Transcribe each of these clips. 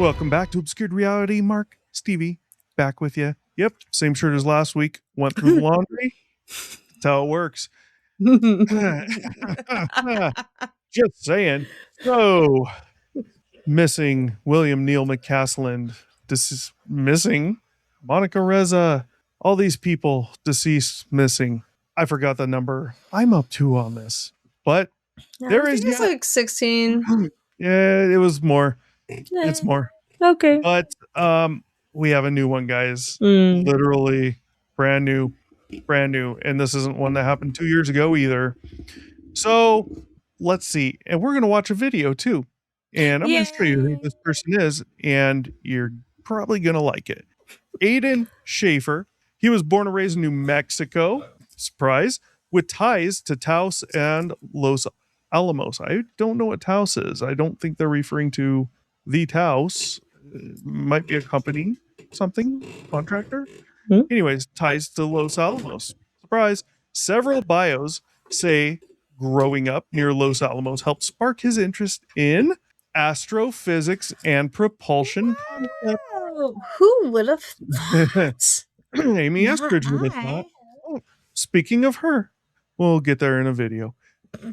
Welcome back to Obscured Reality. Mark, Stevie, back with you. Yep, same shirt as last week. Went through the laundry. That's how it works. Just saying. So, missing William Neal McCasland. This is missing Monica Reza. All these people deceased, missing. I forgot the number. I'm up 2 on this, but there I is think it's like 16. Yeah, it was more. It's more. Okay. But we have a new one, guys. Mm. Literally brand new. And this isn't one that happened 2 years ago either. So let's see. And we're going to watch a video too. And I'm going to show you who this person is, and you're probably going to like it. Aidan Shaffer. He was born and raised in New Mexico. Surprise. With ties to Taos and Los Alamos. I don't know what Taos is. I don't think they're referring to the Taos. Might be a company, something, contractor. Anyways, ties to Los Alamos. Surprise. Several bios say growing up near Los Alamos helped spark his interest in astrophysics and propulsion. Wow. Who would have thought? Amy Not Eskridge would have I. thought. Oh, speaking of her, we'll get there in a video.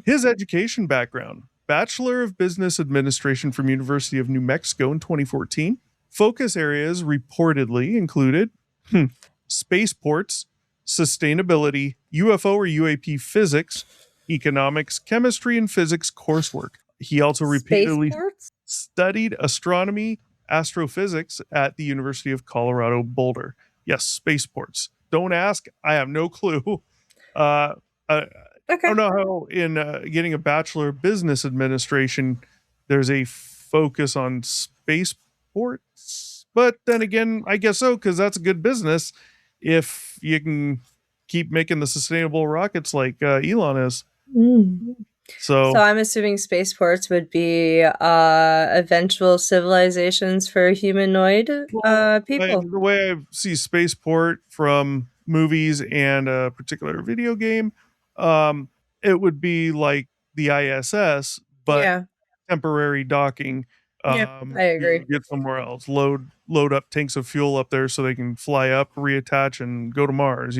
His education background: Bachelor of Business Administration from University of New Mexico in 2014. Focus areas reportedly included spaceports, sustainability, UFO or UAP physics, economics, chemistry, and physics coursework. He also repeatedly Spaceports? studied astronomy, astrophysics at the University of Colorado Boulder. Yes, spaceports. Don't ask. I have no clue. I don't know how in getting a Bachelor of Business Administration, there's a focus on spaceports. But then again, I guess so, because that's a good business if you can keep making the sustainable rockets like Elon is. So I'm assuming spaceports would be eventual civilizations for humanoid people. the way I see spaceport from movies and a particular video game, it would be like the ISS, but Yeah. temporary docking. Yeah, I agree. To get somewhere else, load up tanks of fuel up there so they can fly up, reattach, and go to Mars.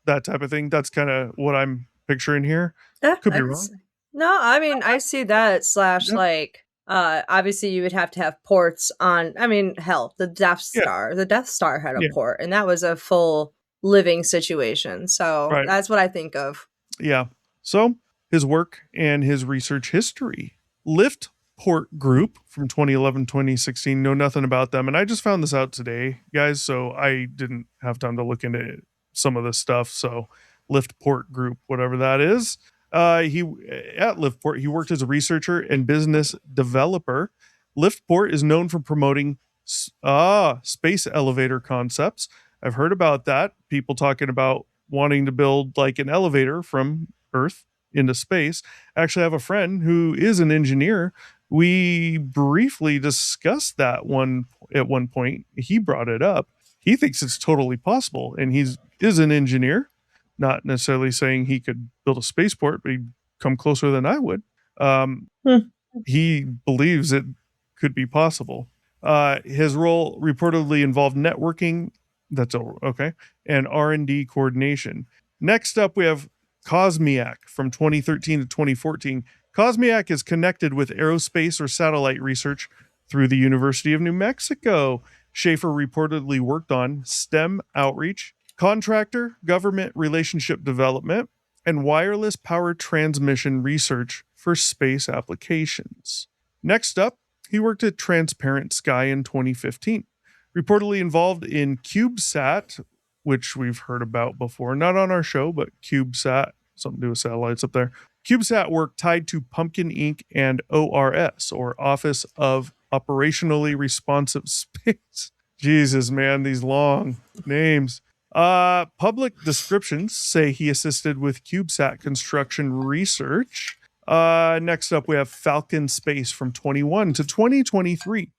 That type of thing. That's kind of what I'm picturing here. Could be wrong. No, I mean I see that slash Yep. like obviously you would have to have ports on. I mean, hell, the Death Star. The Death Star had a port, and that was a full living situation. So that's what I think of. Yeah. So his work and his research history. Lift Port Group from 2011-2016. Know nothing about them, and I just found this out today, guys. So I didn't have time to look into some of this stuff. So Lift Port Group, whatever that is. He at Liftport, he worked as a researcher and business developer. Liftport is known for promoting space elevator concepts. I've heard about that. People talking about wanting to build like an elevator from Earth into space. I actually have a friend who is an engineer. We briefly discussed that at one point. He brought it up. He thinks it's totally possible, and is an engineer. Not necessarily saying he could build a spaceport, but he'd come closer than I would. He believes it could be possible. His role reportedly involved networking, that's okay, and R&D coordination. Next up, we have Cosmiac from 2013 to 2014. Cosmiac is connected with aerospace or satellite research through the University of New Mexico. Shaffer reportedly worked on STEM outreach, contractor, government relationship development, and wireless power transmission research for space applications. Next up, he worked at Transparent Sky in 2015. Reportedly involved in CubeSat, which we've heard about before, not on our show, but CubeSat, something to do with satellites up there. CubeSat work tied to Pumpkin Inc. and ORS, or Office of Operationally Responsive Space. Jesus, man, these long names. Public descriptions say he assisted with CubeSat construction research. Next up, we have Falcon Space from 21 to 2023.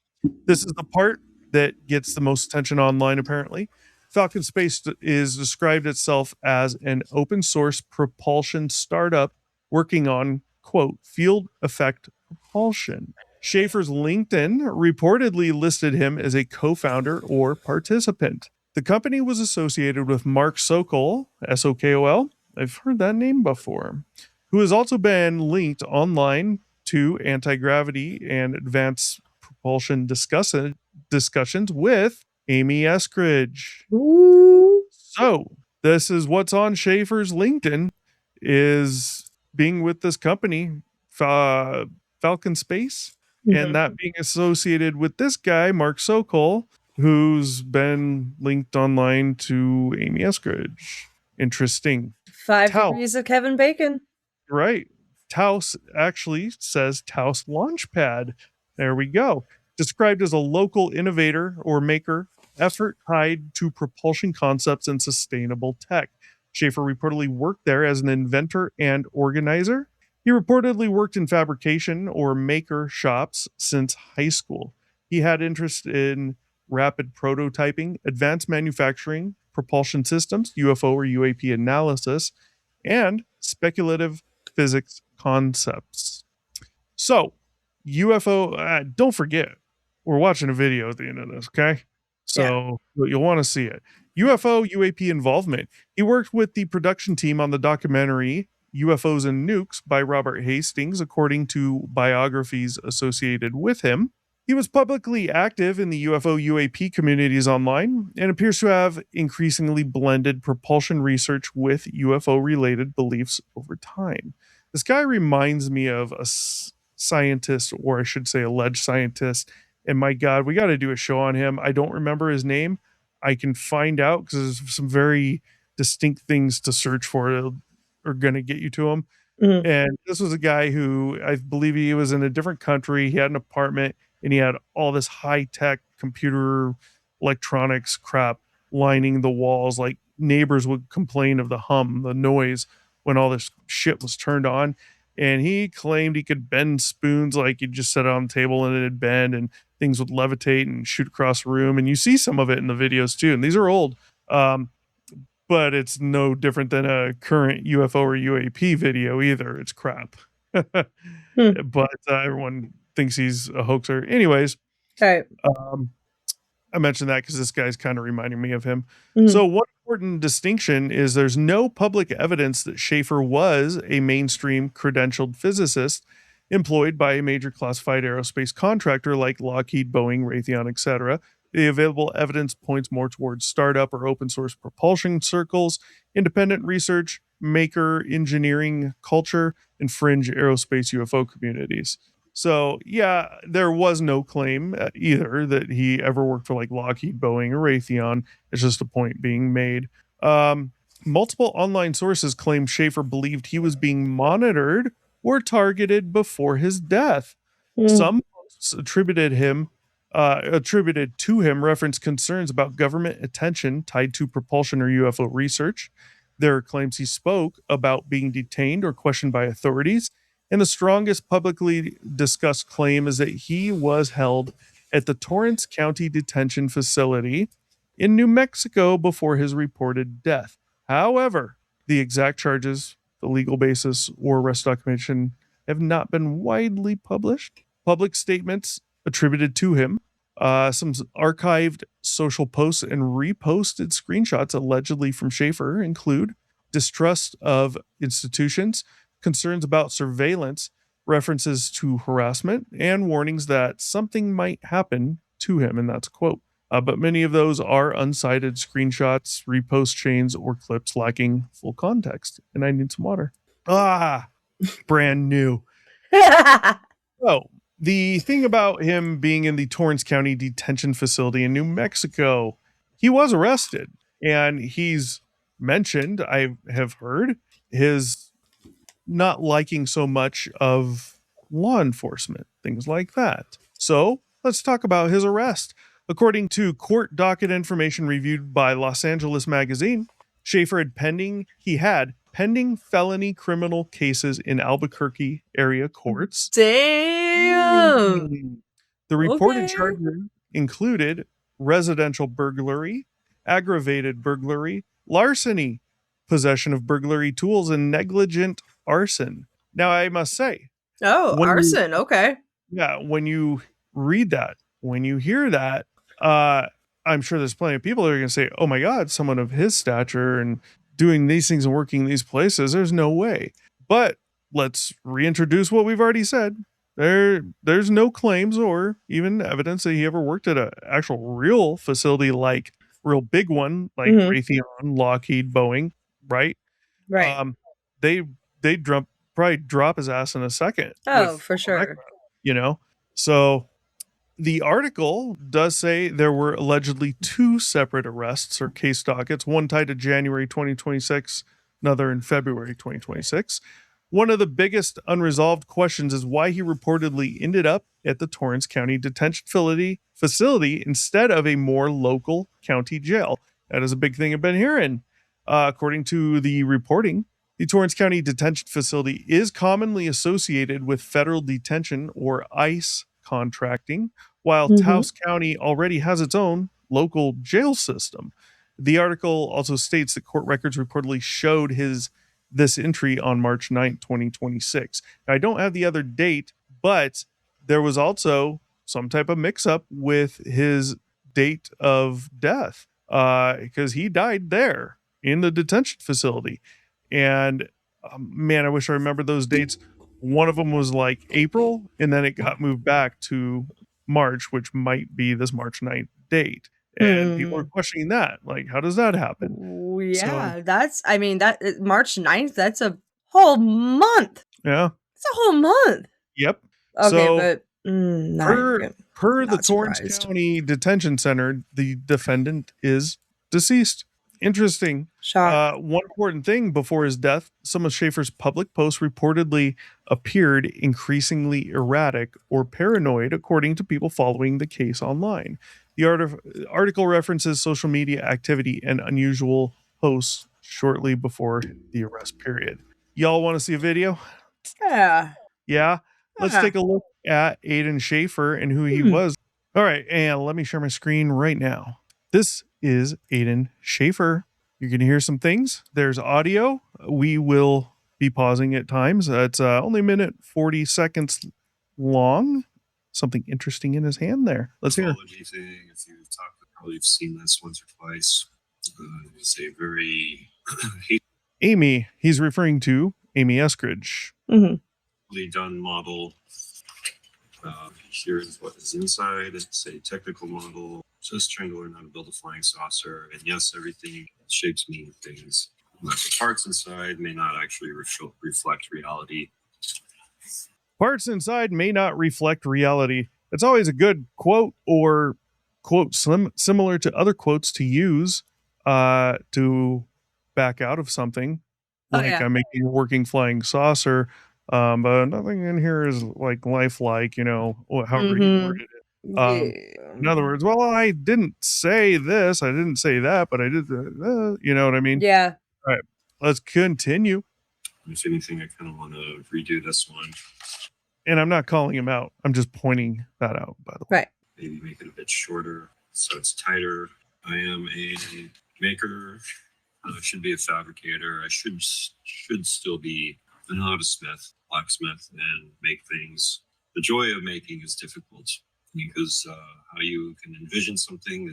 This is the part that gets the most attention online, apparently. Falcon Space is described itself as an open source propulsion startup working on, quote, field effect propulsion. Shaffer's LinkedIn reportedly listed him as a co-founder or participant. The company was associated with Mark Sokol, Sokol. I've heard that name before, who has also been linked online to anti-gravity and advanced propulsion discussions with Amy Eskridge. Ooh. So this is what's on Shaffer's LinkedIn, is being with this company, Falcon Space, and that being associated with this guy, Mark Sokol, who's been linked online to Amy Eskridge. Interesting. 5 degrees of Kevin Bacon. Right. Taos actually says Taos Launchpad. There we go. Described as a local innovator or maker, effort tied to propulsion concepts and sustainable tech. Shaffer reportedly worked there as an inventor and organizer. He reportedly worked in fabrication or maker shops since high school. He had interest in rapid prototyping, advanced manufacturing, propulsion systems, UFO or UAP analysis, and speculative physics concepts. So, UFO, don't forget, we're watching a video at the end of this, okay? So, you'll want to see it. UFO UAP involvement. He worked with the production team on the documentary UFOs and Nukes by Robert Hastings, according to biographies associated with him. He was publicly active in the UFO UAP communities online and appears to have increasingly blended propulsion research with UFO related beliefs over time. This guy reminds me of a scientist, or I should say, alleged scientist. And my God, we got to do a show on him. I don't remember his name. I can find out because there's some very distinct things to search for that are going to get you to him. Mm-hmm. And this was a guy who I believe he was in a different country. He had an apartment and he had all this high-tech computer electronics crap lining the walls. Like neighbors would complain of the hum, the noise when all this shit was turned on. And he claimed he could bend spoons, like you'd just set it on the table and it'd bend and things would levitate and shoot across the room. And you see some of it in the videos too. And these are old, but it's no different than a current UFO or UAP video either. It's crap. But everyone thinks he's a hoaxer. Anyways, right. I mentioned that because this guy's kind of reminding me of him. Mm-hmm. So one important distinction is there's no public evidence that Shaffer was a mainstream credentialed physicist employed by a major classified aerospace contractor like Lockheed, Boeing, Raytheon, etc. The available evidence points more towards startup or open source propulsion circles, independent research, maker engineering culture, and fringe aerospace UFO communities. So, yeah, there was no claim either that he ever worked for like Lockheed, Boeing, or Raytheon. It's just a point being made. Multiple online sources claim Shaffer believed he was being monitored or targeted before his death. Some posts attributed to him reference concerns about government attention tied to propulsion or UFO research. There are claims he spoke about being detained or questioned by authorities. And the strongest publicly discussed claim is that he was held at the Torrance County Detention Facility in New Mexico before his reported death. However, the exact charges, the legal basis, or arrest documentation have not been widely published. Public statements attributed to him, some archived social posts and reposted screenshots allegedly from Shaffer include distrust of institutions, concerns about surveillance, references to harassment, and warnings that something might happen to him, and that's a quote. But many of those are unsighted screenshots, repost chains, or clips lacking full context. And I need some water. Brand new. So, the thing about him being in the Torrance County Detention Facility in New Mexico, he was arrested, and he's mentioned, I have heard, his not liking so much of law enforcement, things like that. So let's talk about his arrest. According to court docket information reviewed by Los Angeles Magazine, Shaffer had pending felony criminal cases in Albuquerque area courts. Damn. The reported charges included residential burglary, aggravated burglary, larceny, possession of burglary tools, and negligent arson. Now, I must say. Oh, arson. Okay. Yeah, when you read that, when you hear that, uh, I'm sure there's plenty of people that are going to say, "Oh my God, someone of his stature and doing these things and working these places, there's no way." But let's reintroduce what we've already said. There's no claims or even evidence that he ever worked at an actual real facility, like real big one, like Mhm. Raytheon, Lockheed, Boeing, right? Right. Um, they they probably drop his ass in a second Oh, with for all that sure. crap, you know? So the article does say there were allegedly two separate arrests or case dockets, one tied to January 2026, another in February 2026. One of the biggest unresolved questions is why he reportedly ended up at the Torrance County Detention facility instead of a more local county jail. That is a big thing I've been hearing. According to the reporting, the Torrance County Detention Facility is commonly associated with federal detention or ICE contracting, while Mhm. Taos County already has its own local jail system. The article also states that court records reportedly showed this entry on March 9th, 2026. Now, I don't have the other date, but there was also some type of mix up with his date of death because he died there in the detention facility. And man, I wish I remembered those dates. One of them was like April, and then it got moved back to March, which might be this March 9th date. And people are Hmm. questioning that. Like, how does that happen? So, Yeah, I mean, March 9th, that's a whole month. yeah. It's a whole month. Yep. Okay, So, but not per per the not Torrance surprised. County Detention Center, the defendant is deceased. Interesting. Shock. One important thing before his death, some of Schaefer's public posts reportedly appeared increasingly erratic or paranoid, according to people following the case online. The article references social media activity and unusual posts shortly before the arrest period. Y'all want to see a video? Yeah. Yeah. Let's Yeah. take a look at Aidan Shaffer and who he Hmm. was. All right. And let me share my screen right now. This is Aidan Shaffer. You're going to hear some things. There's audio. We will be pausing at times. It's only a minute, 40 seconds long. Something interesting in his hand there. Let's hear. Thing. If you've talked, probably you've seen this once or twice. It's a very Amy. He's referring to Amy Eskridge. done model. Here is what is inside. It's a technical model. Just trying to learn how to build a flying saucer. And yes, everything shapes mean things. But the parts inside may not actually reflect reality. Parts inside may not reflect reality. It's always a good quote or quote similar to other quotes to use to back out of something. Oh Like yeah. I'm making a working flying saucer, but nothing in here is like lifelike, however he worded it. In other words, well, I didn't say this, I didn't say that, but I did, you know what I mean? Yeah. All right, let's continue. If anything, I kind of want to redo this one. And I'm not calling him out. I'm just pointing that out, by the way. Right. Maybe make it a bit shorter so it's tighter. I am a maker. I should be a fabricator. I should still be an artismith, blacksmith, and make things. The joy of making is difficult because how you can envision something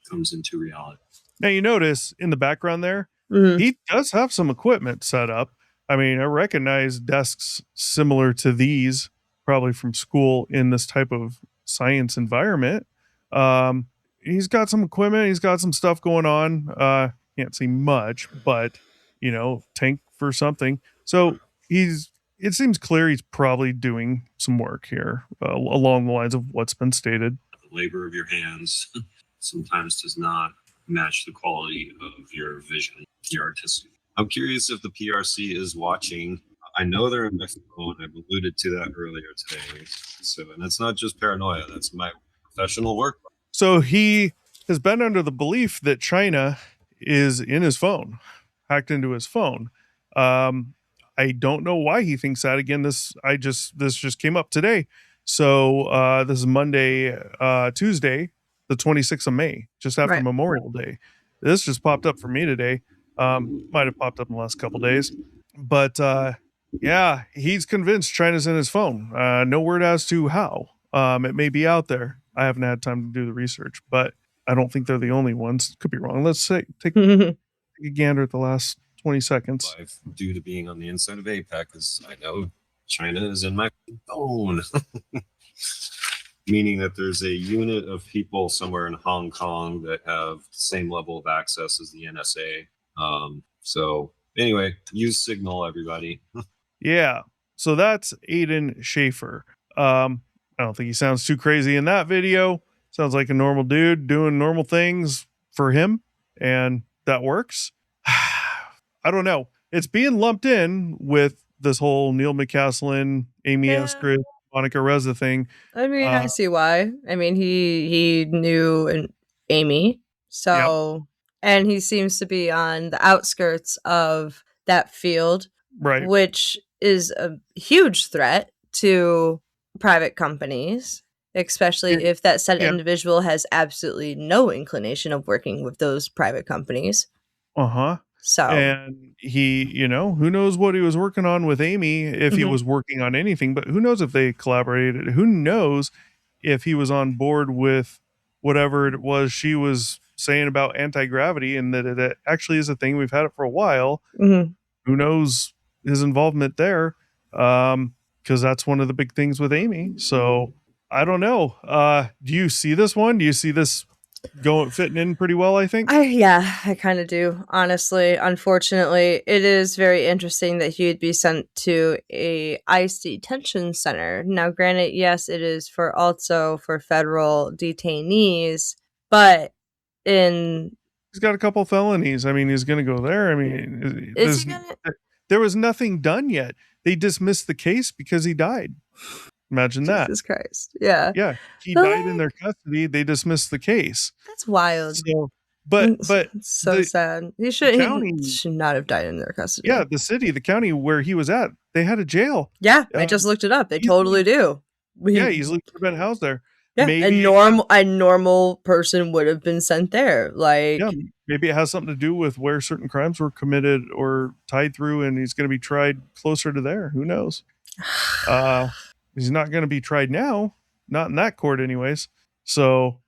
comes into reality. Now you notice in the background there, he does have some equipment set up. I mean, I recognize desks similar to these, probably from school in this type of science environment. He's got some equipment. He's got some stuff going on. Can't see much, but tank for something. So it seems clear he's probably doing some work here along the lines of what's been stated. The labor of your hands sometimes does not match the quality of your vision, your artistic. I'm curious if the PRC is watching. I know they're in Mexico, and I've alluded to that earlier today. So, and that's not just paranoia, that's my professional work. So he has been under the belief that China is in his phone, hacked into his phone. I don't know why he thinks that. Again, this just came up today. So this is Monday, Tuesday, the 26th of May, just after Memorial Day. This just popped up for me today. Might have popped up in the last couple days, but Yeah, he's convinced China's in his phone. No word as to how. It may be out there. I haven't had time to do the research, but I don't think they're the only ones. Could be wrong. Let's say take a gander at the last 20 seconds. Due to being on the inside of APEC, because I know China is in my phone. Meaning that there's a unit of people somewhere in Hong Kong that have the same level of access as the NSA. So anyway, use Signal, everybody. Yeah. So that's Aidan Shaffer. I don't think he sounds too crazy in that video. Sounds like a normal dude doing normal things for him, and that works. I don't know. It's being lumped in with this whole Neil McCaslin, Amy Eskridge, Monica Reza thing. I mean, I see why. I mean, he knew Amy, so and he seems to be on the outskirts of that field, right? Which is a huge threat to private companies, especially if that said individual has absolutely no inclination of working with those private companies. So, and he, who knows what he was working on with Amy, if he was working on anything, but who knows if they collaborated? Who knows if he was on board with whatever it was she was saying about anti-gravity, and that it actually is a thing. We've had it for a while. Who knows his involvement there? Because that's one of the big things with Amy. So I don't know. Do you see this one? Do you see this fitting in pretty well? I think. I kind of do. Honestly, unfortunately, it is very interesting that he would be sent to a ICE detention center. Now, granted, yes, it is also for federal detainees, but he's got a couple felonies. I mean, he's going to go there. I mean, there was nothing done yet. They dismissed the case because he died. Imagine that. Jesus Christ. Yeah. Yeah. He died in their custody. They dismissed the case. That's wild. So, but it's so sad. He should not have died in their custody. Yeah. The county where he was at, they had a jail. Yeah. I just looked it up. They totally do. Easily could have been housed there. Yeah. Maybe a normal person would have been sent there. Maybe it has something to do with where certain crimes were committed or tied through, and he's going to be tried closer to there. Who knows? He's not going to be tried now, not in that court anyways. So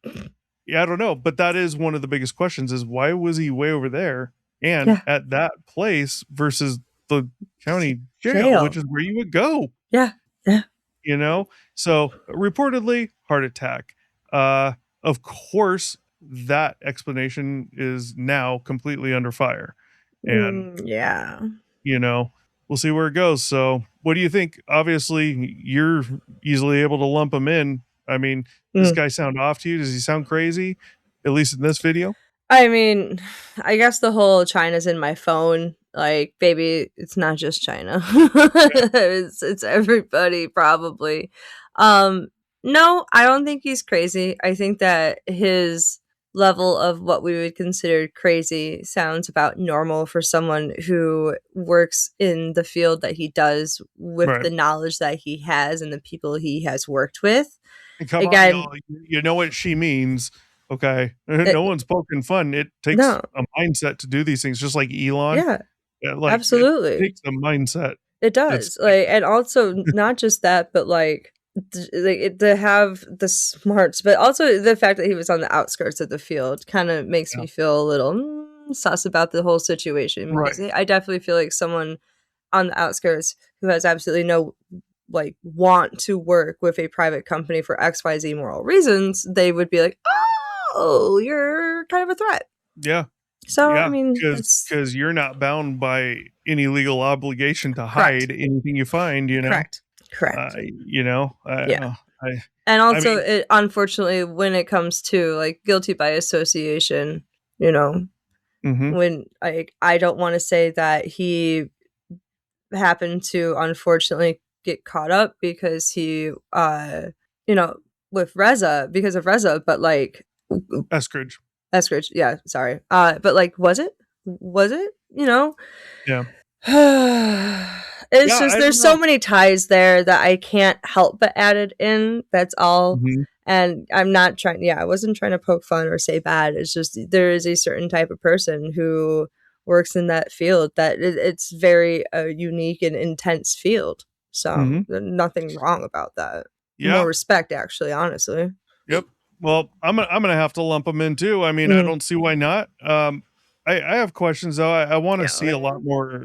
yeah, I don't know, but that is one of the biggest questions: is why was he way over there and at that place versus the county jail, which is where you would go? Yeah. So reportedly heart attack. Of course, that explanation is now completely under fire, and we'll see where it goes. So what do you think? Obviously, you're easily able to lump him in. I mean, this guy sound off to you? Does he sound crazy? At least in this video? I mean, I guess the whole China's in my phone. Like, baby, it's not just China. It's everybody, probably. No, I don't think he's crazy. I think that his level of what we would consider crazy sounds about normal for someone who works in the field that he does with the knowledge that he has and the people he has worked with. Come on, you know what she means. Okay. No one's poking fun. It takes a mindset to do these things, just like Elon. Yeah. Absolutely. It takes a mindset. It does. And also not just that, but to have the smarts, but also the fact that he was on the outskirts of the field kind of makes me feel a little sus about the whole situation. Because I definitely feel like someone on the outskirts who has absolutely no want to work with a private company for XYZ moral reasons, they would be like, oh, you're kind of a threat. Yeah. So, I mean, because you're not bound by any legal obligation to hide anything you find, Correct. And also, unfortunately, when it comes to guilty by association, when I don't want to say that he happened to unfortunately get caught up because he, with Reza, because of Reza, but Eskridge, yeah, sorry. But was it? Yeah. It's just there's so many ties there that I can't help but add it in. That's all. And I'm not trying. Yeah, I wasn't trying to poke fun or say bad. It's just there is a certain type of person who works in that field, that it's very unique and intense field. So Mhm. there's nothing wrong about that. Yeah. More respect, actually, honestly. Yep. Well, I'm gonna have to lump them in too. I mean, I Mhm. don't see why not. I have questions though. I want to Yeah. see a lot more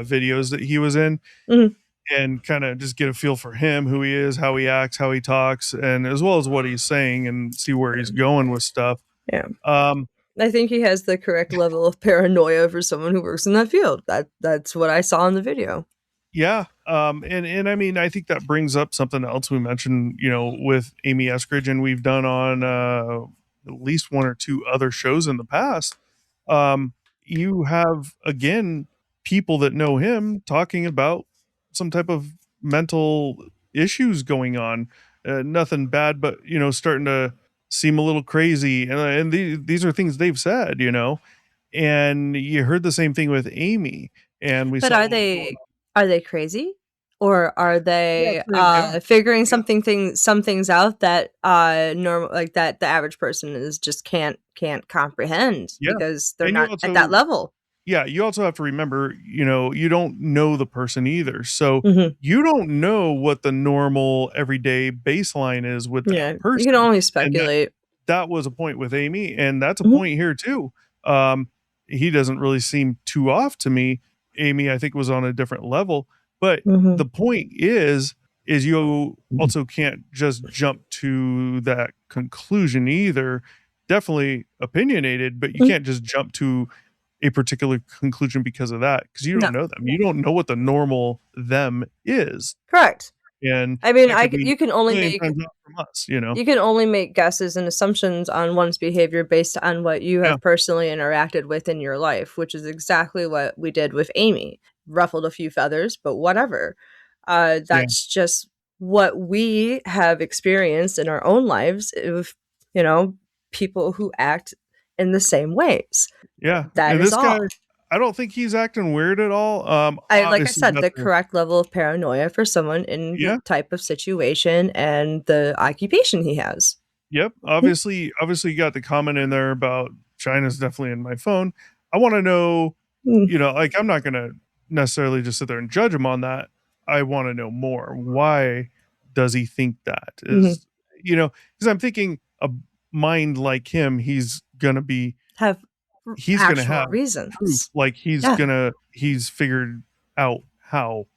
videos that he was in Mhm. and kind of just get a feel for him, who he is, how he acts, how he talks, and as well as what he's saying, and see where he's going with stuff. Yeah. Um, I think he has the correct level of paranoia for someone who works in that field. That's what I saw in the video. yeah. And I mean, I think that brings up something else we mentioned, with Amy Eskridge, and we've done on at least one or two other shows in the past. um, you have again people that know him talking about some type of mental issues going on. Nothing bad, but starting to seem a little crazy, and these are things they've said, and you heard the same thing with Amy, and we But saw what was going on. are they crazy? Or are Yeah, they yeah, figuring yeah, some things out that normal, like, that the average person is just can't comprehend yeah. because they're And you not at that also, level. yeah, you also have to remember, you don't know the person either. So Mhm. you don't know what the normal everyday baseline is with that Yeah, you can person. only And speculate. that was a point with Amy, and that's a Mhm. point here too. He doesn't really seem too off to me. Amy, I think, was on a different level. But Mhm. the point is you also can't just jump to that conclusion either. Definitely opinionated, but you Mhm. can't just jump to a particular conclusion because of that, because you No, don't know them. You don't know what the normal them is. correct. And I mean, that could be you can only a million make times off from us. guesses and assumptions on one's behavior based on what you Yeah, have personally interacted with in your life, which is exactly what we did with Amy. Ruffled a few feathers, but whatever. yeah, That's just what we have experienced in our own lives of, you know, people who act in the same ways. yeah. That And is this guy, all. I don't think he's acting weird at all. Like I Obviously, said, got the the correct level of paranoia for someone in the yeah, type of situation and the occupation he has. yep. Obviously, you got the comment in there about China's definitely in my phone. I want to know, Mm, like, I'm not gonna necessarily just sit there and judge him on that. I want to know more. Why does he think that? mhm. Because I'm thinking a mind like him, Have he's gonna actual have proof. reasons. Like Yeah. he's figured out how,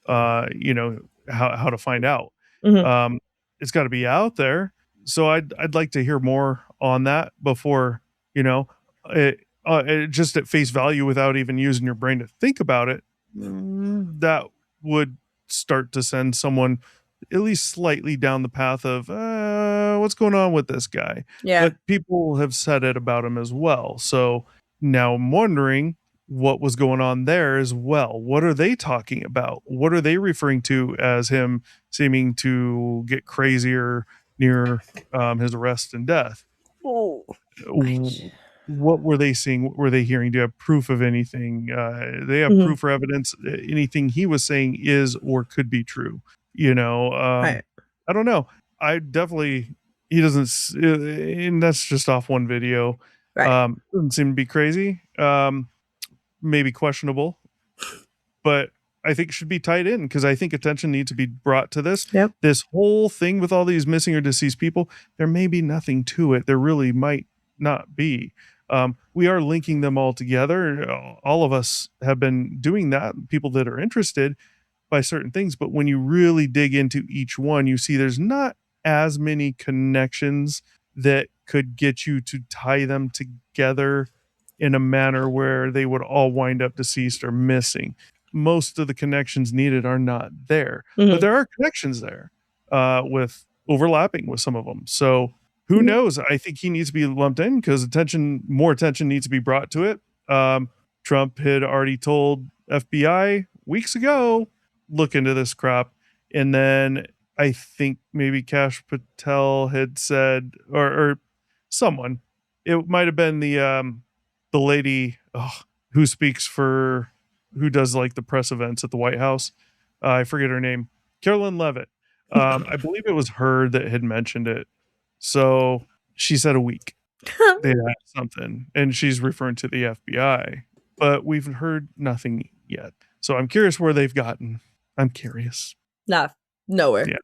how to find out. Mhm. Um, it's got to be out there. So I'd like to hear more on that before, you know, just at face value without even using your brain to think about it. That would start to send someone at least slightly down the path of what's going on with this guy. Yeah. But people have said it about him as well. So now I'm wondering what was going on there as well. What are they talking about? What are they referring to as him seeming to get crazier near his arrest and death? Oh. I W- What were they seeing? What were they hearing? Do you have proof of anything? They have Mhm. proof or evidence anything he was saying is or could be true. Right. I don't know. I definitely he doesn't, and that's just off one video. Right. Doesn't seem to be crazy. Maybe questionable, but I think it should be tied in because I think attention needs to be brought to this. Yep. This whole thing with all these missing or deceased people, there may be nothing to it. There really might not be. We are linking them all together. All of us have been doing that. People that are interested by certain things, but when you really dig into each one, you see there's not as many connections that could get you to tie them together in a manner where they would all wind up deceased or missing. Most of the connections needed are not there, but Mhm. there are connections there, with overlapping with some of them. So who Mhm. knows? I think he needs to be lumped in because more attention needs to be brought to it. Trump had already told FBI weeks ago, look into this crap. And then I think maybe Cash Patel had said, or someone, it might have been the lady, who speaks for, who does like the press events at the White House. I forget her name, Carolyn Levitt. I believe it was her that had mentioned it. So she said a week they had something, and she's referring to the FBI. but we've heard nothing yet. So I'm curious where they've gotten. I'm curious. Nowhere. Yeah.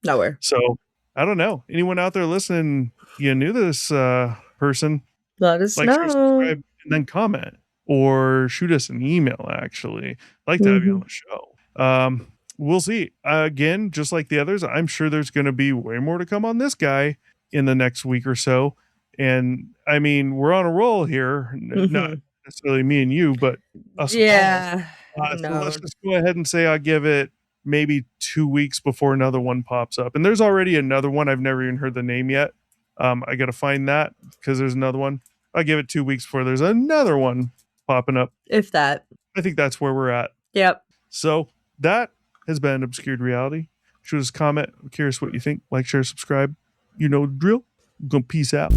Nowhere. So I don't know. Anyone out there listening, you knew this person, Let us like, share, know. subscribe, and then comment or shoot us an email. Actually, I'd like to have you on the show. We'll see. Again, just like the others, I'm sure there's going to be way more to come on this guy in the next week or so. And I mean, we're on a roll here. Not necessarily me and you, but us Yeah. all. So let's just go ahead and say I'll give it maybe 2 weeks before another one pops up. And there's already another one. I've never even heard the name yet. I got to find that because there's another one. I'll give it 2 weeks before there's another one popping up. If that. I think that's where we're at. Yep. So that has been Obscured Reality. Shoot us a comment. I'm curious what you think. Like, share, subscribe. You know the drill. I'm going to peace out.